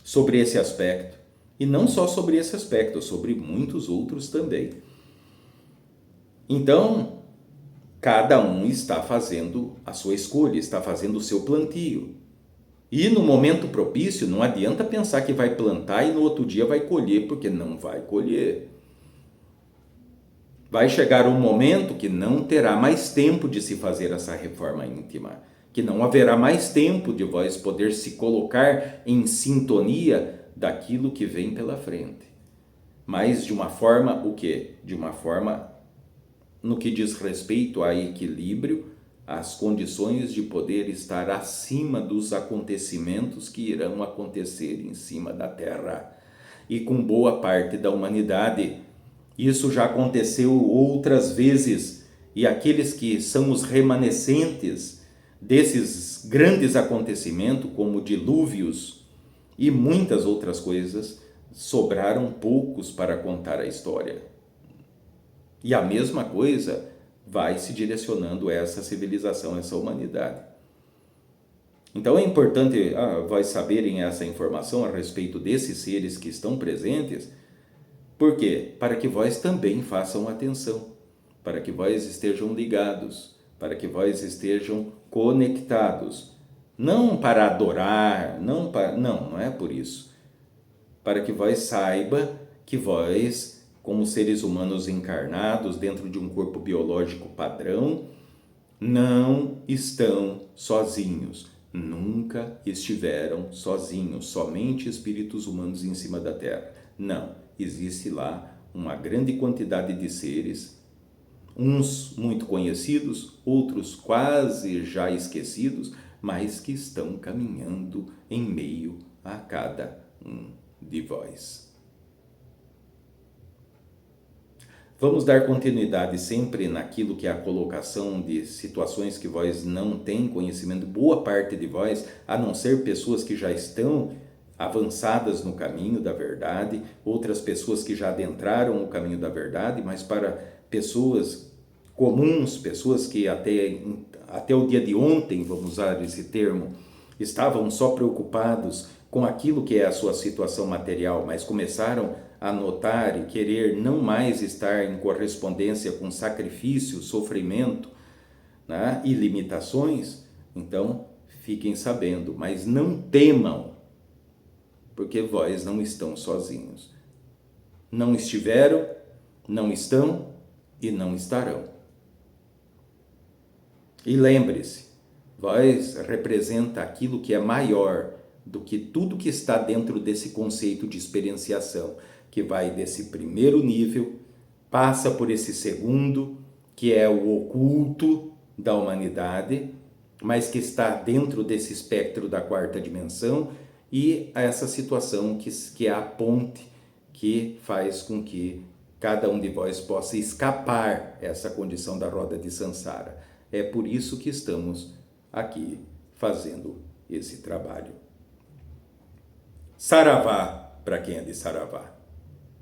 sobre esse aspecto, e não só sobre esse aspecto, sobre muitos outros também. Então, cada um está fazendo a sua escolha, está fazendo o seu plantio. E no momento propício, não adianta pensar que vai plantar e no outro dia vai colher, porque não vai colher. Vai chegar um momento que não terá mais tempo de se fazer essa reforma íntima, que não haverá mais tempo de vós poder se colocar em sintonia daquilo que vem pela frente. Mas de uma forma, o quê? De uma forma no que diz respeito a equilíbrio, as condições de poder estar acima dos acontecimentos que irão acontecer em cima da Terra. e com boa parte da humanidade. Isso já aconteceu outras vezes, e aqueles que são os remanescentes desses grandes acontecimentos, como dilúvios e muitas outras coisas, sobraram poucos para contar a história. E a mesma coisa vai se direcionando a essa civilização, a essa humanidade. Então é importante vós saberem essa informação a respeito desses seres que estão presentes. Por quê? Para que vós também façam atenção, para que vós estejam ligados, para que vós estejam conectados. Não para adorar, não é por isso. Para que vós saiba que vós, como seres humanos encarnados dentro de um corpo biológico padrão, não estão sozinhos. Nunca estiveram sozinhos, somente espíritos humanos em cima da Terra. Não, existe lá uma grande quantidade de seres, uns muito conhecidos, outros quase já esquecidos, mas que estão caminhando em meio a cada um de vós. Vamos dar continuidade sempre naquilo que é a colocação de situações que vós não têm conhecimento, boa parte de vós, a não ser pessoas que já estão avançadas no caminho da verdade, outras pessoas que já adentraram o caminho da verdade, mas para pessoas comuns, pessoas que até o dia de ontem, vamos usar esse termo, estavam só preocupados com aquilo que é a sua situação material, mas começaram a notar e querer não mais estar em correspondência com sacrifício, sofrimento, né, e limitações. Então, fiquem sabendo, mas não temam, porque vós não estão sozinhos. Não estiveram, não estão e não estarão. E lembre-se, vós representa aquilo que é maior do que tudo que está dentro desse conceito de experienciação, que vai desse primeiro nível, passa por esse segundo, que é o oculto da humanidade, mas que está dentro desse espectro da quarta dimensão, e essa situação que é a ponte que faz com que cada um de vós possa escapar essa condição da roda de Sansara. É por isso que estamos aqui fazendo esse trabalho. Saravá, para quem é de Saravá.